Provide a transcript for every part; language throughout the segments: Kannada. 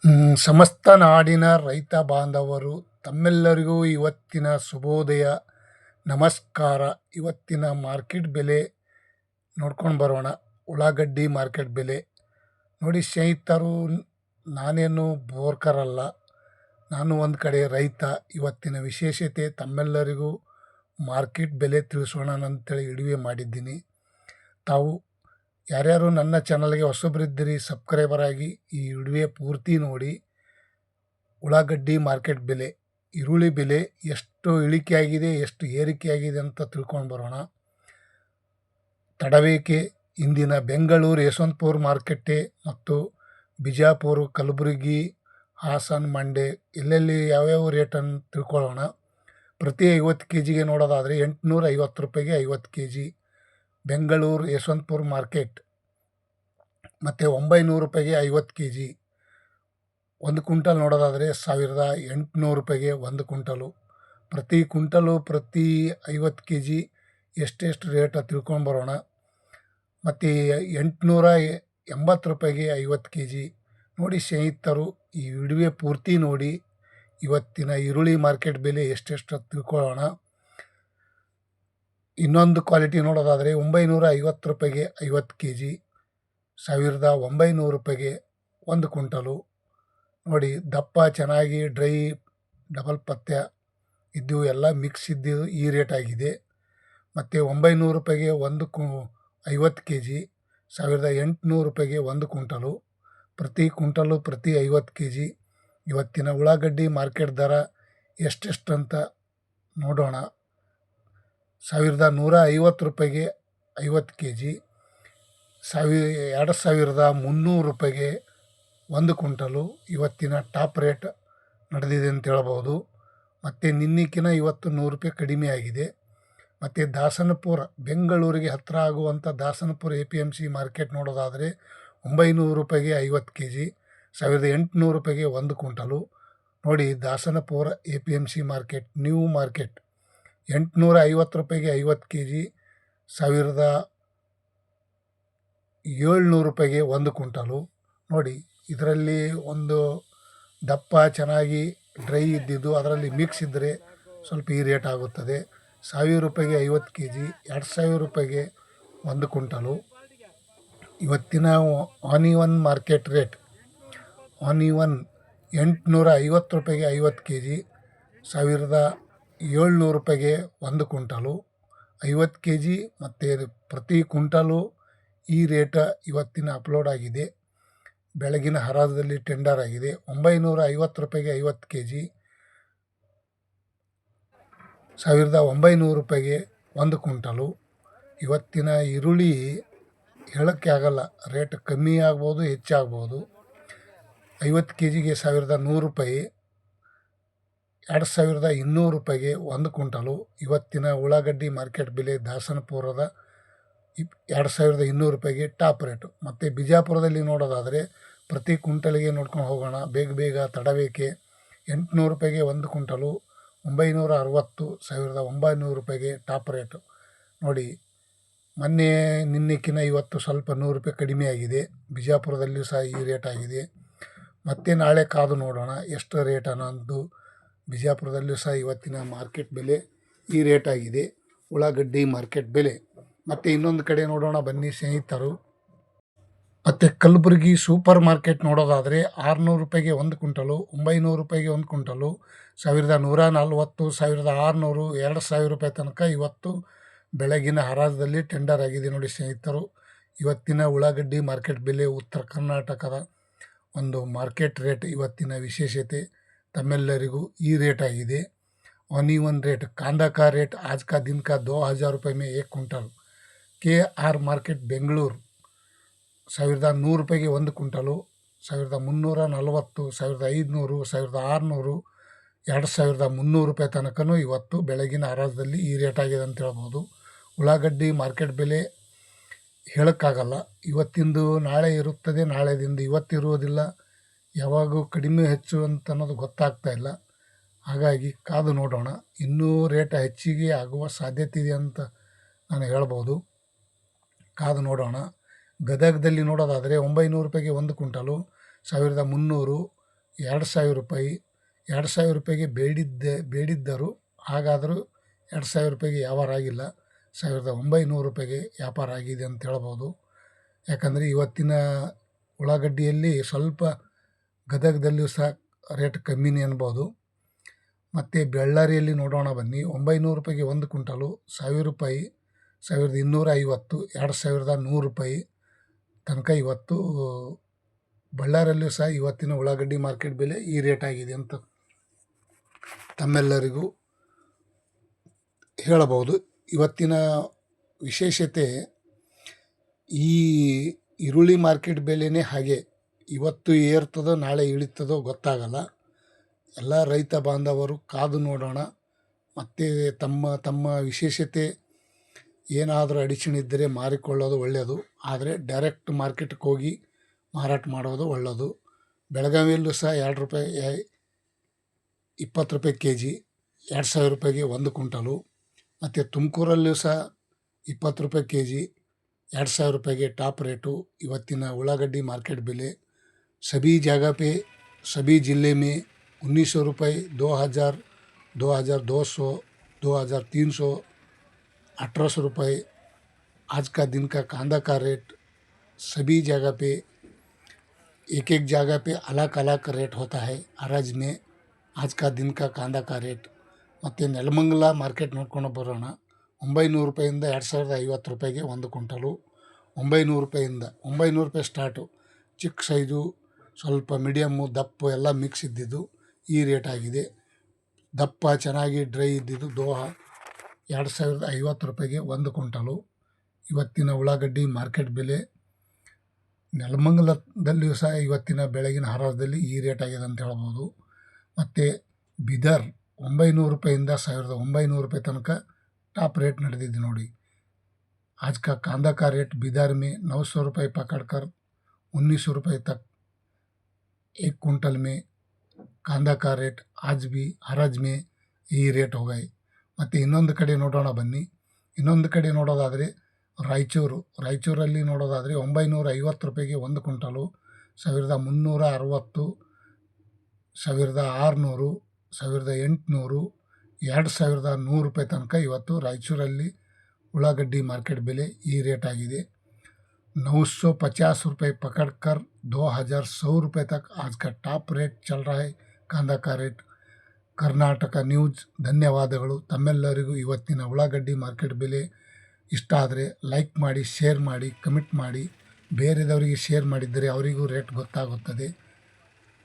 ಸಮಸ್ತ ನಾಡಿನ ರೈತ ಬಾಂಧವರು ತಮ್ಮೆಲ್ಲರಿಗೂ ಇವತ್ತಿನ ಶುಭೋದಯ, ನಮಸ್ಕಾರ. ಇವತ್ತಿನ ಮಾರ್ಕೆಟ್ ಬೆಲೆ ನೋಡ್ಕೊಂಡು ಬರೋಣ. ಉಳ್ಳಾಗಡ್ಡಿ ಮಾರ್ಕೆಟ್ ಬೆಲೆ ನೋಡಿ ಸ್ನೇಹಿತರು, ನಾನೇನು ಬೋರ್ಕರ್ ಅಲ್ಲ, ನಾನು ಒಂದು ಕಡೆ ರೈತ. ಇವತ್ತಿನ ವಿಶೇಷತೆ ತಮ್ಮೆಲ್ಲರಿಗೂ ಮಾರ್ಕೆಟ್ ಬೆಲೆ ತಿಳಿಸೋಣ ಅಂತೇಳಿ ವಿಡಿಯೋ ಮಾಡಿದ್ದೀನಿ. ತಾವು ಯಾರ್ಯಾರು ನನ್ನ ಚಾನಲ್ಗೆ ಹೊಸಬರಿದ್ದೀರಿ ಸಬ್ಸ್ಕ್ರೈಬರ್ ಆಗಿ ಈ ವಿಡಿಯೋ ಪೂರ್ತಿ ನೋಡಿ. ಉಳ್ಳಾಗಡ್ಡಿ ಮಾರ್ಕೆಟ್ ಬೆಲೆ, ಈರುಳ್ಳಿ ಬೆಲೆ ಎಷ್ಟು ಇಳಿಕೆ ಆಗಿದೆ, ಎಷ್ಟು ಏರಿಕೆ ಆಗಿದೆ ಅಂತ ತಿಳ್ಕೊಂಡು ಬರೋಣ. ತಡಬೇಕೆ ಇಂದಿನ ಬೆಂಗಳೂರು ಯಶವಂತಪುರ ಮಾರ್ಕೆಟ್ಟೆ ಮತ್ತು ಬಿಜಾಪುರ, ಕಲಬುರಗಿ, ಹಾಸನ, ಮಂಡ್ಯ ಎಲ್ಲೆಲ್ಲಿ ಯಾವ್ಯಾವ ರೇಟನ್ನು ತಿಳ್ಕೊಳ್ಳೋಣ. ಪ್ರತಿ 50 ಕೆ ಜಿಗೆ ನೋಡೋದಾದರೆ 850 ರೂಪಾಯಿಗೆ 50 K G Bengaluru Yeshwanthpur market, ಮತ್ತು 900 ರೂಪಾಯಿಗೆ 50 ಕೆ ಜಿ. ಒಂದು ಕ್ವಿಂಟಲ್ ನೋಡೋದಾದರೆ 1800 ರೂಪಾಯಿಗೆ ಒಂದು ಕ್ವಿಂಟಲು. ಪ್ರತಿ ಕ್ವಿಂಟಲು ಪ್ರತಿ 50 ಕೆ ಜಿ ಎಷ್ಟೆಷ್ಟು ರೇಟ್ ತಿಳ್ಕೊಂಡು ಬರೋಣ. ಮತ್ತು 880 ರೂಪಾಯಿಗೆ 50 ಕೆ ಜಿ. ನೋಡಿ ಸ್ನೇಹಿತರು, ಈ ವಿಡಿಯೋ ಪೂರ್ತಿ ನೋಡಿ. ಇವತ್ತಿನ ಈರುಳ್ಳಿ ಮಾರ್ಕೆಟ್ ಬೆಲೆ ಎಷ್ಟೆಷ್ಟು ತಿಳ್ಕೊಳ್ಳೋಣ. ಇನ್ನೊಂದು ಕ್ವಾಲಿಟಿ ನೋಡೋದಾದರೆ 950 ರೂಪಾಯಿಗೆ 50 ಕೆ ಜಿ, 1900 ರೂಪಾಯಿಗೆ ಒಂದು ಕ್ವಿಂಟಲು. ನೋಡಿ, ದಪ್ಪ ಚೆನ್ನಾಗಿ ಡ್ರೈ ಡಬಲ್ ಪಥ್ಯ ಇದ್ದು ಎಲ್ಲ ಮಿಕ್ಸ್ ಇದ್ದು ಈ ರೇಟ್ ಆಗಿದೆ. ಮತ್ತು 900 ರೂಪಾಯಿಗೆ 50 ಕೆ ಜಿ, 1800 ರೂಪಾಯಿಗೆ ಒಂದು ಕ್ವಿಂಟಲು. ಪ್ರತಿ ಕ್ವಿಂಟಲು ಪ್ರತಿ 50 ಕೆ ಜಿ. ಇವತ್ತಿನ ಉಳ್ಳಾಗಡ್ಡಿ ಮಾರ್ಕೆಟ್ ದರ ಎಷ್ಟೆಷ್ಟು ಅಂತ ನೋಡೋಣ. 1150 ರೂಪಾಯಿಗೆ 50 ಕೆ ಜಿ, 2300 ರೂಪಾಯಿಗೆ ಒಂದು ಕ್ವಿಂಟಲು. ಇವತ್ತಿನ ಟಾಪ್ ರೇಟ್ ನಡೆದಿದೆ ಅಂತ ಹೇಳ್ಬೋದು. ಮತ್ತು ನಿನ್ನೆಕಿನ ಇವತ್ತು 100 ರೂಪಾಯಿ ಕಡಿಮೆ ಆಗಿದೆ. ಮತ್ತು ದಾಸನಪುರ, ಬೆಂಗಳೂರಿಗೆ ಹತ್ತಿರ ಆಗುವಂಥ ದಾಸನಪುರ APMC ಮಾರ್ಕೆಟ್ ನೋಡೋದಾದರೆ 900 ರೂಪಾಯಿಗೆ 50 ಕೆ ಜಿ, 1800 ರೂಪಾಯಿಗೆ ಒಂದು ಕ್ವಿಂಟಲು. ನೋಡಿ, Dasanapura APMC market, new market 850 ರೂಪಾಯಿಗೆ 50 ಕೆ ಜಿ, 1700 ರೂಪಾಯಿಗೆ ಒಂದು ಕ್ವಿಂಟಲು. ನೋಡಿ, ಇದರಲ್ಲಿ ಒಂದು ದಪ್ಪ ಚೆನ್ನಾಗಿ ಡ್ರೈ ಇದ್ದಿದ್ದು ಅದರಲ್ಲಿ ಮಿಕ್ಸ್ ಇದ್ದರೆ ಸ್ವಲ್ಪ ಈ ರೇಟ್ ಆಗುತ್ತದೆ. 1000 ರೂಪಾಯಿಗೆ 50 ಕೆ ಜಿ, 2000 ರೂಪಾಯಿಗೆ ಒಂದು ಕ್ವಿಂಟಲು. ಇವತ್ತಿನ ಆನಿವನ್ ಮಾರ್ಕೆಟ್ ರೇಟ್, ಆನಿವನ್ 850 ರೂಪಾಯಿಗೆ 50 ಕೆ ಜಿ, 1700 ರೂಪಾಯಿಗೆ ಒಂದು ಕ್ವಿಂಟಲು. 50 ಕೆ ಜಿ ಮತ್ತು ಪ್ರತಿ ಕ್ವಿಂಟಲು ಈ ರೇಟ ಇವತ್ತಿನ ಅಪ್ಲೋಡ್ ಆಗಿದೆ. ಬೆಳಗಿನ ಹರಾಜದಲ್ಲಿ ಟೆಂಡರ್ ಆಗಿದೆ. 950 ರೂಪಾಯಿಗೆ 50 ಕೆ ಜಿ, 1900 ರೂಪಾಯಿಗೆ ಒಂದು ಕ್ವಿಂಟಲು. ಇವತ್ತಿನ ಈರುಳ್ಳಿ ಹೇಳೋಕ್ಕೆ ಆಗಲ್ಲ, ರೇಟ್ ಕಮ್ಮಿ ಆಗ್ಬೋದು, ಹೆಚ್ಚಾಗ್ಬೋದು. 50 ಕೆ ಜಿಗೆ 1100 ರೂಪಾಯಿ, 2200 ರೂಪಾಯಿಗೆ ಒಂದು ಕ್ವಿಂಟಲು. ಇವತ್ತಿನ ಉಳ್ಳಾಗಡ್ಡಿ ಮಾರ್ಕೆಟ್ ಬೆಲೆ ದಾಸನಪುರದ 2200 ರೂಪಾಯಿಗೆ ಟಾಪ್ ರೇಟು. ಮತ್ತು ಬಿಜಾಪುರದಲ್ಲಿ ನೋಡೋದಾದರೆ ಪ್ರತಿ ಕ್ವಿಂಟಲಿಗೆ ನೋಡ್ಕೊಂಡು ಹೋಗೋಣ. ಬೇಗ ತಡಬೇಕೆ 800 ರೂಪಾಯಿಗೆ ಒಂದು ಕ್ವಿಂಟಲು, 960, 1900 ರೂಪಾಯಿಗೆ ಟಾಪ್ ರೇಟು. ನೋಡಿ, ನಿನ್ನೆಕಿನ ಇವತ್ತು ಸ್ವಲ್ಪ 100 ರೂಪಾಯಿ ಕಡಿಮೆ ಆಗಿದೆ. ಬಿಜಾಪುರದಲ್ಲಿಯೂ ಸಹ ಈ ರೇಟ್ ಆಗಿದೆ. ಮತ್ತು ನಾಳೆ ಕಾದು ನೋಡೋಣ ಎಷ್ಟು ರೇಟ್ ಅನ್ನೋದು. ಬಿಜಾಪುರದಲ್ಲಿಯೂ ಸಹ ಇವತ್ತಿನ ಮಾರ್ಕೆಟ್ ಬೆಲೆ ಈ ರೇಟ್ ಆಗಿದೆ, ಉಳ್ಳಾಗಡ್ಡಿ ಮಾರ್ಕೆಟ್ ಬೆಲೆ. ಮತ್ತು ಇನ್ನೊಂದು ಕಡೆ ನೋಡೋಣ ಬನ್ನಿ ಸ್ನೇಹಿತರು. ಮತ್ತು ಕಲಬುರಗಿ ಸೂಪರ್ ಮಾರ್ಕೆಟ್ ನೋಡೋದಾದರೆ 600 ರೂಪಾಯಿಗೆ ಒಂದು ಕ್ವಿಂಟಲು, 900 ರೂಪಾಯಿಗೆ ಒಂದು ಕ್ವಿಂಟಲು, 1140, 1600, 2000 ರೂಪಾಯಿ ತನಕ ಇವತ್ತು ಬೆಳಗಿನ ಹರಾಜದಲ್ಲಿ ಟೆಂಡರ್ ಆಗಿದೆ. ನೋಡಿ ಸ್ನೇಹಿತರು, ಇವತ್ತಿನ ಉಳ್ಳಾಗಡ್ಡಿ ಮಾರ್ಕೆಟ್ ಬೆಲೆ ಉತ್ತರ ಕರ್ನಾಟಕದ ಒಂದು ಮಾರ್ಕೆಟ್ ರೇಟ್ ಇವತ್ತಿನ ವಿಶೇಷತೆ ತಮ್ಮೆಲ್ಲರಿಗೂ ಈ ರೇಟ್ ಆಗಿದೆ. ऑनिवन रेट, कांदा का रेट आज का दिन का 2000 रुपये में 1 क्विंटल. KR मार्केट बेंगलूर 1100 ರೂಪಾಯಿಗೆ ಒಂದು ಕ್ವಿಂಟಲು, 1340, 1500, 1600, 2300 ರೂಪಾಯಿ ತನಕನೂ ಇವತ್ತು ಬೆಳಗಿನ ಹರಾಜದಲ್ಲಿ ಈ ರೇಟ್ ಆಗಿದೆ ಅಂತ ಹೇಳ್ಬೋದು. ಉಳ್ಳಾಗಡ್ಡಿ ಮಾರ್ಕೆಟ್ ಬೆಲೆ ಹೇಳೋಕ್ಕಾಗಲ್ಲ. ಇವತ್ತಿಂದು ನಾಳೆ ಇರುತ್ತದೆ, ನಾಳೆದಿಂದ ಇವತ್ತು ಇರುವುದಿಲ್ಲ. ಯಾವಾಗೂ ಕಡಿಮೆ ಹೆಚ್ಚು ಅಂತ ಅನ್ನೋದು ಗೊತ್ತಾಗ್ತಾ ಇಲ್ಲ. ಹಾಗಾಗಿ ಕಾದು ನೋಡೋಣ. ಇನ್ನೂ ರೇಟ್ ಹೆಚ್ಚಿಗೆ ಆಗುವ ಸಾಧ್ಯತೆ ಇದೆ ಅಂತ ನಾನು ಹೇಳ್ಬೋದು. ಕಾದು ನೋಡೋಣ. ಗದಗದಲ್ಲಿ ನೋಡೋದಾದರೆ 900 ರೂಪಾಯಿಗೆ ಒಂದು ಕ್ವಿಂಟಲು, 1300, ₹2,000 ₹2,000 ಬೇಡಿದ್ದರು. ಹಾಗಾದರೂ ₹2,000 ವ್ಯವಹಾರ ಆಗಿಲ್ಲ. ₹1,900 ವ್ಯಾಪಾರ ಆಗಿದೆ ಅಂತ ಹೇಳ್ಬೋದು. ಯಾಕಂದರೆ ಇವತ್ತಿನ ಉಳ್ಳಾಗಡ್ಡಿಯಲ್ಲಿ ಸ್ವಲ್ಪ ಗದಗದಲ್ಲಿಯೂ ಸಹ ರೇಟ್ ಕಮ್ಮಿನೇ ಅನ್ಬೋದು. ಮತ್ತು ಬಳ್ಳಾರಿಯಲ್ಲಿ ನೋಡೋಣ ಬನ್ನಿ. ₹900 ಒಂದು ಕ್ವಿಂಟಲು, ₹1,000, ₹1,250, ₹2,100 ತನಕ ಇವತ್ತು ಬಳ್ಳಾರಿಯಲ್ಲಿಯೂ ಸಹ ಇವತ್ತಿನ ಉಳ್ಳಾಗಡ್ಡಿ ಮಾರ್ಕೆಟ್ ಬೆಲೆ ಈ ರೇಟ್ ಆಗಿದೆ ಅಂತ ತಮ್ಮೆಲ್ಲರಿಗೂ ಹೇಳಬಹುದು. ಇವತ್ತಿನ ವಿಶೇಷತೆ ಈ ಈರುಳ್ಳಿ ಮಾರ್ಕೆಟ್ ಬೆಲೆನೇ ಹಾಗೆ. ಇವತ್ತು ಏರ್ತದೋ ನಾಳೆ ಇಳಿತದೋ ಗೊತ್ತಾಗಲ್ಲ. ಎಲ್ಲ ರೈತ ಬಾಂಧವರು ಕಾದು ನೋಡೋಣ. ಮತ್ತು ತಮ್ಮ ವಿಶೇಷತೆ ಏನಾದರೂ ಅಡಿಷನ್ ಇದ್ದರೆ ಮಾರಿಕೊಳ್ಳೋದು ಒಳ್ಳೆಯದು. ಆದರೆ ಡೈರೆಕ್ಟ್ ಮಾರ್ಕೆಟ್ಗೆ ಹೋಗಿ ಮಾರಾಟ ಮಾಡೋದು ಒಳ್ಳೆಯದು. ಬೆಳಗಾವಿಯಲ್ಲೂ ಸಹ ₹2 ₹20 kg, ₹2,000 ಒಂದು ಕ್ವಿಂಟಲು. ಮತ್ತು ತುಮಕೂರಲ್ಲೂ ಸಹ ₹20 kg, ₹2,000 ಟಾಪ್ ರೇಟು ಇವತ್ತಿನ ಉಳ್ಳಾಗಡ್ಡಿ ಮಾರ್ಕೆಟ್ ಬೆಲೆ. सभी जगह पे सभी ज़िले में ₹1,900, 2,000, 2,200, 2,300, ₹1,800 आज का दिन का कांदा का रेट. सभी जगह पे एक जगह पे अलग अलग रेट होता है. हराज में आज का दिन का कांदा का रेट. ಮತ್ತು ನೆಲಮಂಗಲ ಮಾರ್ಕೆಟ್ ನೋಡ್ಕೊಂಡು ಬರೋಣ. ₹900 ₹2,050 ಒಂದು ಕ್ವಿಂಟಲು. ₹900 ಸ್ಟಾರ್ಟು. ಚಿಕ್ಕ ಸೈಜು, ಸ್ವಲ್ಪ ಮೀಡಿಯಮ್ಮು, ದಪ್ಪು ಎಲ್ಲ ಮಿಕ್ಸ್ ಇದ್ದಿದ್ದು ಈ ರೇಟ್ ಆಗಿದೆ. ದಪ್ಪ ಚೆನ್ನಾಗಿ ಡ್ರೈ ಇದ್ದಿದ್ದು ದೋಹಾ ₹2,050 ಒಂದು ಕ್ವಿಂಟಲು. ಇವತ್ತಿನ ಉಳ್ಳಾಗಡ್ಡಿ ಮಾರ್ಕೆಟ್ ಬೆಲೆ ನೆಲಮಂಗಲದಲ್ಲಿಯೂ ಸಹ ಇವತ್ತಿನ ಬೆಳಗಿನ ಹಾರಾಟದಲ್ಲಿ ಈ ರೇಟ್ ಆಗಿದೆ ಅಂತ ಹೇಳ್ಬೋದು. ಮತ್ತು ಬೀದರ್ ₹900 ₹1,900 ತನಕ ಟಾಪ್ ರೇಟ್ ನಡೆದಿದೆ ನೋಡಿ. आज का कांदा का रेट बीदर में ₹900 पकड़कर ₹1,900 तक एक क्विंटल में कांदा का रेट आज भी हराज में ಈ ರೇಟ್ ಹೋಗಾಯಿ. ಮತ್ತು ಇನ್ನೊಂದು ಕಡೆ ನೋಡೋಣ ಬನ್ನಿ. ಇನ್ನೊಂದು ಕಡೆ ನೋಡೋದಾದರೆ ರಾಯಚೂರಲ್ಲಿ ನೋಡೋದಾದರೆ ₹950 ಒಂದು ಕ್ವಿಂಟಲು, ₹1,360, ₹1,600, ₹1,800, ₹2,100 ತನಕ ಇವತ್ತು ರಾಯಚೂರಲ್ಲಿ ಉಳ್ಳಾಗಡ್ಡಿ ಮಾರ್ಕೆಟ್ ಬೆಲೆ ಈ ರೇಟ್ ಆಗಿದೆ. ₹950 पकड़कर ₹2,100 तक आज का ಟಾಪ್ ರೇಟ್ ಚಲ್ ರहा है ಕಾಂದಾ ಕಾ ರೇಟ್. ಕರ್ನಾಟಕ ನ್ಯೂಸ್ ಧನ್ಯವಾದಗಳು. ತಮ್ಮೆಲ್ಲರಿಗೂ ಇವತ್ತಿನ ಉಳ್ಳಾಗಡ್ಡಿ ಮಾರ್ಕೆಟ್ ಬೆಲೆ ಇಷ್ಟ ಆದರೆ ಲೈಕ್ ಮಾಡಿ, ಶೇರ್ ಮಾಡಿ, ಕಮೆಂಟ್ ಮಾಡಿ. ಬೇರೆದವರಿಗೆ ಶೇರ್ ಮಾಡಿದ್ದರೆ ಅವರಿಗೂ ರೇಟ್ ಗೊತ್ತಾಗುತ್ತದೆ.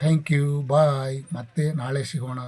ಥ್ಯಾಂಕ್ ಯು, ಬಾಯ್. ಮತ್ತೆ ನಾಳೆ ಸಿಗೋಣ.